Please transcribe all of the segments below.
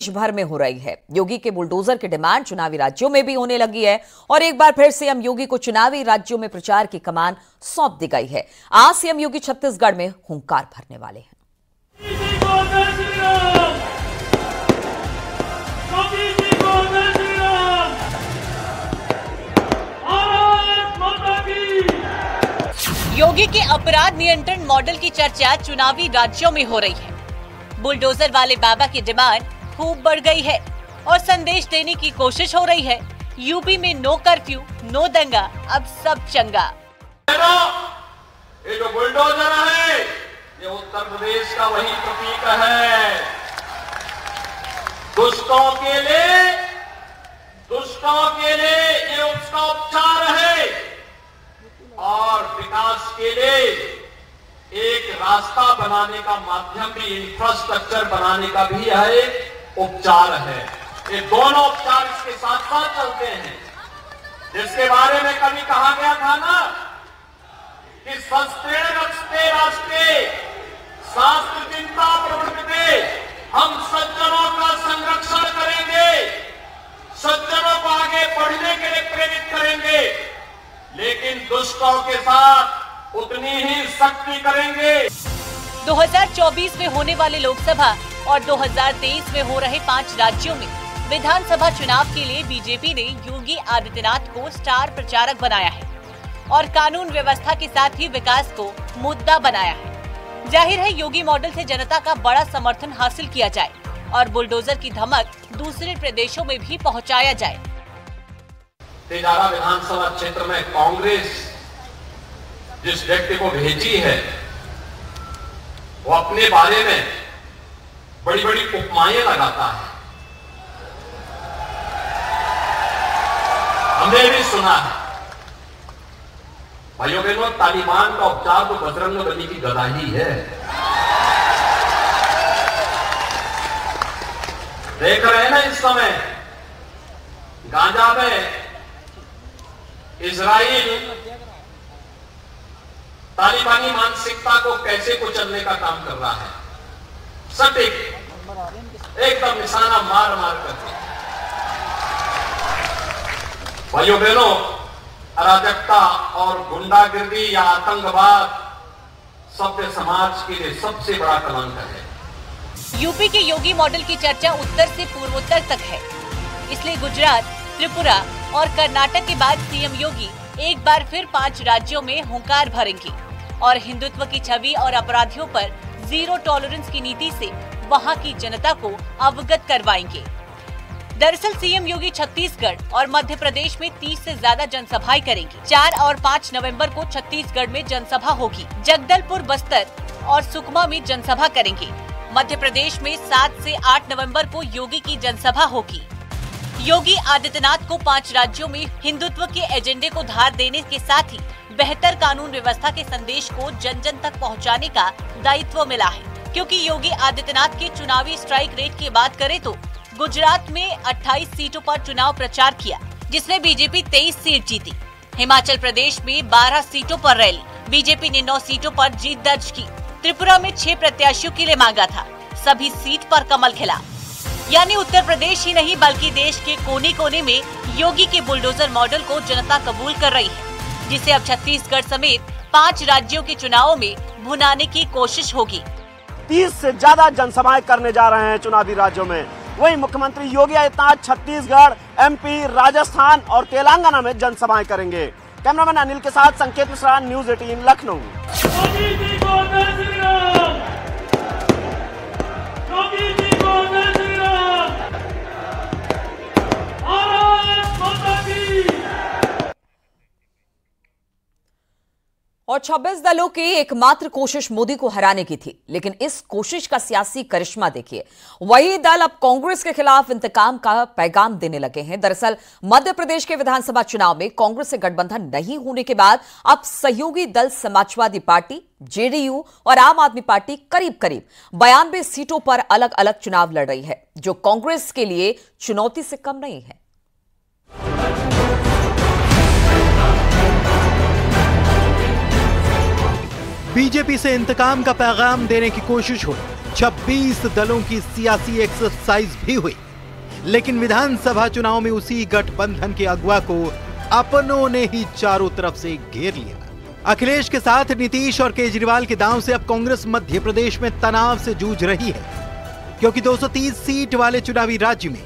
देश भर में हो रही है। योगी के बुलडोजर की डिमांड चुनावी राज्यों में भी होने लगी है और एक बार फिर सीएम योगी को चुनावी राज्यों में प्रचार की कमान सौंप दी गई है। आज सीएम योगी छत्तीसगढ़ में हुंकार भरने वाले हैं। योगी के अपराध नियंत्रण मॉडल की चर्चा चुनावी राज्यों में हो रही है। बुलडोजर वाले बाबा की डिमांड खूब बढ़ गई है और संदेश देने की कोशिश हो रही है। यूपी में नो कर्फ्यू, नो दंगा, अब सब चंगा। ये जो बुलडोजर है, ये उत्तर प्रदेश का वही प्रतीक है। दुष्टों के लिए ये उसका उपचार है और विकास के लिए एक रास्ता बनाने का माध्यम भी, इंफ्रास्ट्रक्चर बनाने का भी यह एक उपचार है। ये दोनों उपचार इसके साथ साथ चलते हैं। जिसके बारे में कभी कहा गया था ना कि शस्त्रेण रक्षते राष्ट्रे शास्त्र चिंता प्रवृत्ते, हम सज्जनों का संरक्षण करेंगे, सज्जनों को आगे बढ़ने के लिए प्रेरित करेंगे, लेकिन दुष्टों के साथ उतनी ही सख्ती करेंगे। 2024 में होने वाले लोकसभा और 2023 में हो रहे 5 राज्यों में विधानसभा चुनाव के लिए बीजेपी ने योगी आदित्यनाथ को स्टार प्रचारक बनाया है और कानून व्यवस्था के साथ ही विकास को मुद्दा बनाया है। जाहिर है योगी मॉडल से जनता का बड़ा समर्थन हासिल किया जाए और बुलडोजर की धमक दूसरे प्रदेशों में भी पहुंचाया जाए। तेजारा विधानसभा क्षेत्र में कांग्रेस जिस व्यक्ति को भेजी है, वो अपने बारे में बड़ी बड़ी उपमाएं लगाता है। हमने भी सुना है, भाइयों बहनों, तालिबान का उपचार तो बजरंगबली की गदा ही है। देख रहे हैं ना इस समय गाजा में इजराइल तालिबानी मानसिकता को कैसे कुचलने का काम कर रहा है। सटीक एकदम निशाना मार मार कर। भाइयों बहनों, अराजकता और गुंडागिर्दी या आतंकवाद सभ्य समाज के लिए सबसे बड़ा कलंक है। यूपी के योगी मॉडल की चर्चा उत्तर से पूर्वोत्तर तक है, इसलिए गुजरात, त्रिपुरा और कर्नाटक के बाद सीएम योगी एक बार फिर 5 राज्यों में हुंकार भरेंगे और हिंदुत्व की छवि और अपराधियों पर जीरो टॉलरेंस की नीति से वहां की जनता को अवगत करवाएंगे। दरअसल सीएम योगी छत्तीसगढ़ और मध्य प्रदेश में 30 से ज्यादा जनसभाएं करेंगे। 4 और 5 नवंबर को छत्तीसगढ़ में जनसभा होगी। जगदलपुर, बस्तर और सुकमा में जनसभा करेंगे। मध्य प्रदेश में 7 से 8 नवंबर को योगी की जनसभा होगी। योगी आदित्यनाथ को 5 राज्यों में हिंदुत्व के एजेंडे को धार देने के साथ ही बेहतर कानून व्यवस्था के संदेश को जन जन तक पहुंचाने का दायित्व मिला है। क्योंकि योगी आदित्यनाथ के चुनावी स्ट्राइक रेट की बात करें तो गुजरात में 28 सीटों पर चुनाव प्रचार किया, जिसमें बीजेपी 23 सीट जीती। हिमाचल प्रदेश में 12 सीटों पर रैली, बीजेपी ने 9 सीटों पर जीत दर्ज की। त्रिपुरा में 6 प्रत्याशियों के लिए मांगा था, सभी सीट पर कमल खिला। यानी उत्तर प्रदेश ही नहीं बल्कि देश के कोने कोने में योगी के बुलडोजर मॉडल को जनता कबूल कर रही है, जिसे अब छत्तीसगढ़ समेत 5 राज्यों के चुनावों में भुनाने की कोशिश होगी। 30 से ज्यादा जनसभाएं करने जा रहे हैं चुनावी राज्यों में। वहीं मुख्यमंत्री योगी आदित्यनाथ छत्तीसगढ़, एमपी, राजस्थान और तेलंगाना में जनसभाएं करेंगे। कैमरामैन अनिल के साथ संकेत मिश्रा, न्यूज़ 18 लखनऊ। और 26 दलों की एकमात्र कोशिश मोदी को हराने की थी, लेकिन इस कोशिश का सियासी करिश्मा देखिए। वही दल अब कांग्रेस के खिलाफ इंतकाम का पैगाम देने लगे हैं। दरअसल मध्य प्रदेश के विधानसभा चुनाव में कांग्रेस से गठबंधन नहीं होने के बाद अब सहयोगी दल समाजवादी पार्टी, जेडीयू और आम आदमी पार्टी करीब करीब 92 सीटों पर अलग अलग चुनाव लड़ रही है, जो कांग्रेस के लिए चुनौती से कम नहीं है। बीजेपी से इंतकाम का पैगाम देने की कोशिश हो रही। 26 दलों की सियासी एक्सरसाइज भी हुई, लेकिन विधानसभा चुनाव में उसी गठबंधन के अगुवा को अपनों ने ही चारों तरफ से घेर लिया। अखिलेश के साथ नीतीश और केजरीवाल के दांव से अब कांग्रेस मध्य प्रदेश में तनाव से जूझ रही है, क्योंकि 230 सीट वाले चुनावी राज्य में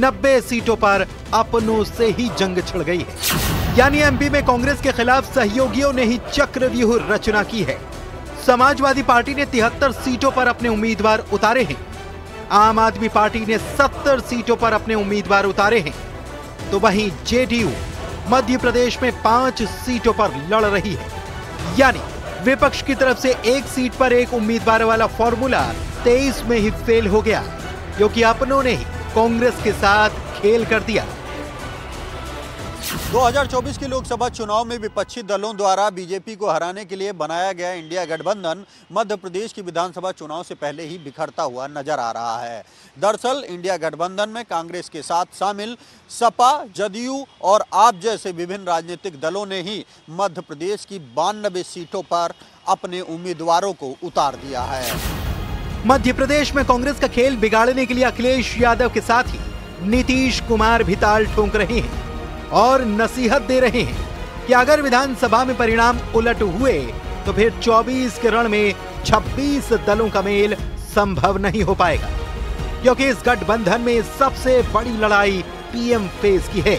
90 सीटों पर अपनों से ही जंग छिड़ गई है। यानी एमपी में कांग्रेस के खिलाफ सहयोगियों ने ही चक्रव्यूह रचना की है। समाजवादी पार्टी ने 73 सीटों पर अपने उम्मीदवार उतारे हैं। आम आदमी पार्टी ने 70 सीटों पर अपने उम्मीदवार उतारे हैं, तो वहीं जेडीयू मध्य प्रदेश में 5 सीटों पर लड़ रही है। यानी विपक्ष की तरफ से 1 सीट पर 1 उम्मीदवार वाला फॉर्मूला 23 में ही फेल हो गया, क्योंकि अपनों ने ही कांग्रेस के साथ खेल कर दिया। 2024 के लोकसभा चुनाव में विपक्षी दलों द्वारा बीजेपी को हराने के लिए बनाया गया इंडिया गठबंधन मध्य प्रदेश की विधानसभा चुनाव से पहले ही बिखरता हुआ नजर आ रहा है। दरअसल इंडिया गठबंधन में कांग्रेस के साथ शामिल सपा, जदयू और आप जैसे विभिन्न राजनीतिक दलों ने ही मध्य प्रदेश की 92 सीटों पर अपने उम्मीदवारों को उतार दिया है। मध्य प्रदेश में कांग्रेस का खेल बिगाड़ने के लिए अखिलेश यादव के साथ ही नीतीश कुमार भी ताल ठोंक रहे हैं और नसीहत दे रहे हैं कि अगर विधानसभा में परिणाम उलट हुए तो फिर 24 के रण में 26 दलों का मेल संभव नहीं हो पाएगा, क्योंकि इस गठबंधन में सबसे बड़ी लड़ाई पीएम फेज की है।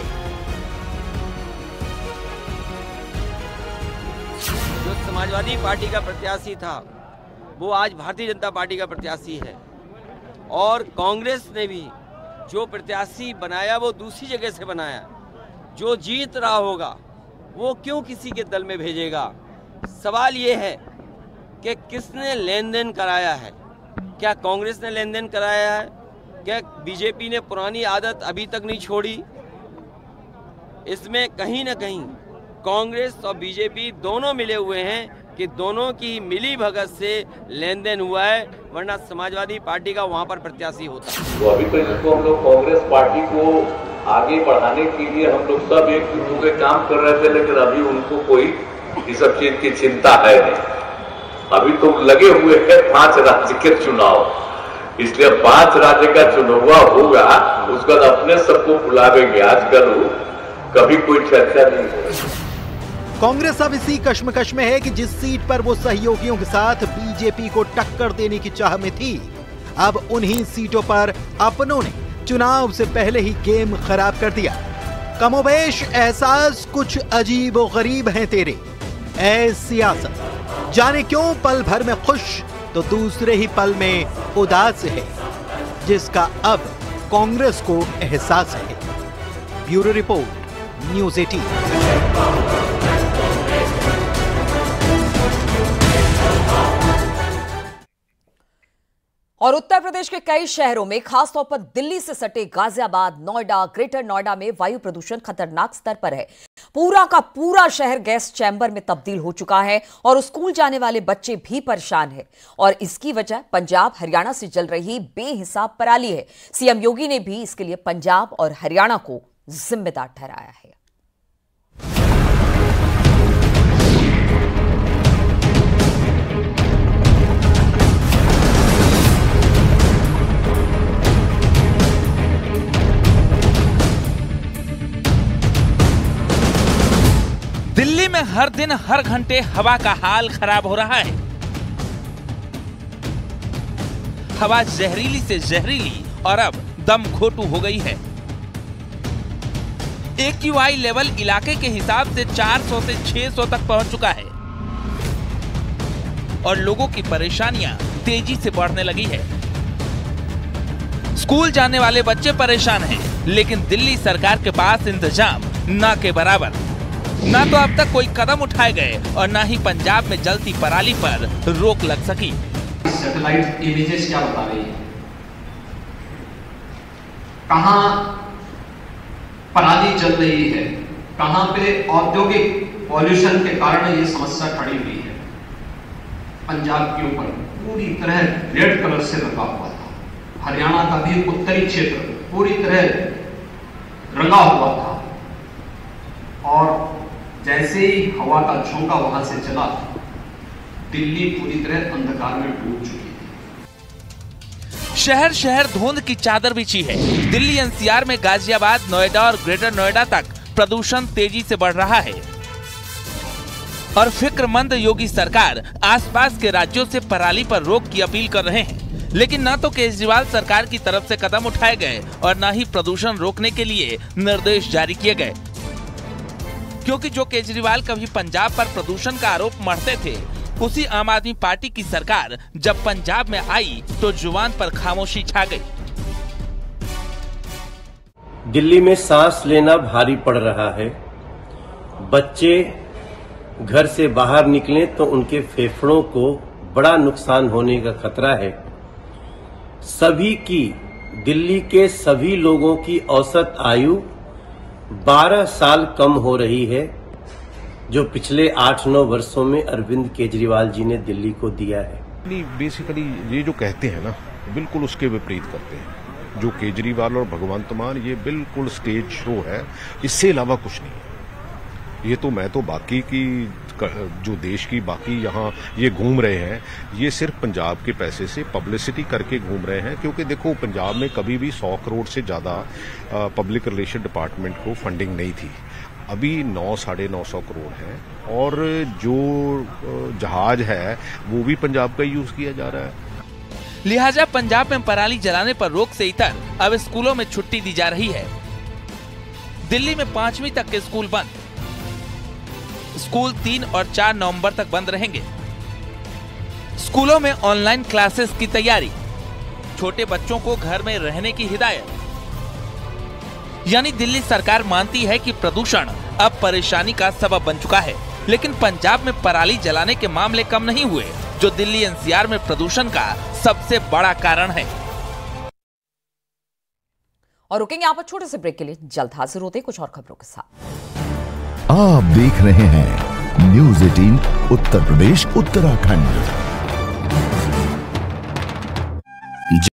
जो समाजवादी पार्टी का प्रत्याशी था वो आज भारतीय जनता पार्टी का प्रत्याशी है, और कांग्रेस ने भी जो प्रत्याशी बनाया वो दूसरी जगह से बनाया। जो जीत रहा होगा वो क्यों किसी के दल में भेजेगा? सवाल ये है कि किसने लेन देन कराया है? क्या कांग्रेस ने लेन देन कराया है? क्या बीजेपी ने पुरानी आदत अभी तक नहीं छोड़ी? इसमें कहीं ना कहीं कांग्रेस और बीजेपी दोनों मिले हुए हैं कि दोनों की मिली भगत से लेन देन हुआ है, वरना समाजवादी पार्टी का वहां पर प्रत्याशी होता। तो अभी तो जिसको हम लोग कांग्रेस पार्टी को आगे बढ़ाने के लिए हम लोग सब एक होकर काम कर रहे थे, लेकिन अभी उनको कोई इस सब चीज की चिंता है नहीं। अभी तो लगे हुए हैं 5 राज्य के चुनाव, इसलिए 5 राज्य का चुनाव होगा, उसके बाद अपने सबको बुलावेंगे। आजकल कभी कोई चर्चा नहीं हो रही। कांग्रेस अब इसी कश्मकश में है कि जिस सीट पर वो सहयोगियों के साथ बीजेपी को टक्कर देने की चाह में थी, अब उन्हीं सीटों पर अपनों ने चुनाव से पहले ही गेम खराब कर दिया। कमोबेश एहसास कुछ अजीब और गरीब हैं तेरे ऐ सियासत, जाने क्यों पल भर में खुश तो दूसरे ही पल में उदास है, जिसका अब कांग्रेस को एहसास है। Bureau report, news 18। और उत्तर प्रदेश के कई शहरों में, खासतौर पर दिल्ली से सटे गाजियाबाद, नोएडा, ग्रेटर नोएडा में वायु प्रदूषण खतरनाक स्तर पर है। पूरा का पूरा शहर गैस चैम्बर में तब्दील हो चुका है और स्कूल जाने वाले बच्चे भी परेशान हैं। और इसकी वजह पंजाब हरियाणा से जल रही बेहिसाब पराली है। सीएम योगी ने भी इसके लिए पंजाब और हरियाणा को जिम्मेदार ठहराया है। दिल्ली में हर दिन हर घंटे हवा का हाल खराब हो रहा है। हवा जहरीली से जहरीली और अब दम घोटू हो गई है। AQI लेवल इलाके के हिसाब से 400 से 600 तक पहुंच चुका है और लोगों की परेशानियां तेजी से बढ़ने लगी है। स्कूल जाने वाले बच्चे परेशान हैं, लेकिन दिल्ली सरकार के पास इंतजाम ना के बराबर। ना तो अब तक कोई कदम उठाए गए और ना ही पंजाब में जलती पराली पर रोक लग सकी। सैटेलाइट इमेजेस क्या बता रही है? कहां पराली जल रही है, कहां पे औद्योगिक पॉल्यूशन के कारण ये समस्या खड़ी हुई है। पंजाब के ऊपर पूरी तरह रेड कलर से रंगा हुआ था। हरियाणा का भी उत्तरी क्षेत्र पूरी तरह रंगा हुआ था और जैसे ही हवा का झोंका वहां से चला, दिल्ली पूरी तरह अंधकार में डूब चुकी थी। शहर शहर धुंध की चादर बिछी है। दिल्ली एनसीआर में गाजियाबाद, नोएडा और ग्रेटर नोएडा तक प्रदूषण तेजी से बढ़ रहा है और फिक्रमंद योगी सरकार आसपास के राज्यों से पराली पर रोक की अपील कर रहे हैं। लेकिन न तो केजरीवाल सरकार की तरफ से कदम उठाए गए और न ही प्रदूषण रोकने के लिए निर्देश जारी किए गए, क्योंकि जो केजरीवाल कभी पंजाब पर प्रदूषण का आरोप मढ़ते थे, उसी आम आदमी पार्टी की सरकार जब पंजाब में आई तो जुबान पर खामोशी छा गई। दिल्ली में सांस लेना भारी पड़ रहा है। बच्चे घर से बाहर निकलें तो उनके फेफड़ों को बड़ा नुकसान होने का खतरा है। सभी की, दिल्ली के सभी लोगों की औसत आयु 12 साल कम हो रही है, जो पिछले 8-9 वर्षों में अरविंद केजरीवाल जी ने दिल्ली को दिया है। बेसिकली ये जो कहते हैं ना, बिल्कुल उसके विपरीत करते हैं। जो केजरीवाल और भगवंत मान, ये बिल्कुल स्टेज शो है, इससे अलावा कुछ नहीं है। ये तो मैं तो बाकी की जो देश की बाकी यहाँ ये घूम रहे हैं, ये सिर्फ पंजाब के पैसे से पब्लिसिटी करके घूम रहे हैं। क्योंकि देखो, पंजाब में कभी भी 100 करोड़ से ज्यादा पब्लिक रिलेशन डिपार्टमेंट को फंडिंग नहीं थी। अभी 900-950 करोड़ है और जो जहाज है वो भी पंजाब का यूज किया जा रहा है। लिहाजा पंजाब में पराली जलाने पर रोक से इतर अब स्कूलों में छुट्टी दी जा रही है। दिल्ली में 5वीं तक के स्कूल बंद। स्कूल 3 और 4 नवंबर तक बंद रहेंगे। स्कूलों में ऑनलाइन क्लासेस की तैयारी। छोटे बच्चों को घर में रहने की हिदायत। यानी दिल्ली सरकार मानती है कि प्रदूषण अब परेशानी का सबब बन चुका है, लेकिन पंजाब में पराली जलाने के मामले कम नहीं हुए, जो दिल्ली एनसीआर में प्रदूषण का सबसे बड़ा कारण है। और रुकेंगे यहाँ पर छोटे से ब्रेक के लिए, जल्द हाजिर होते कुछ और खबरों के साथ। आप देख रहे हैं न्यूज़ 18 उत्तर प्रदेश उत्तराखंड।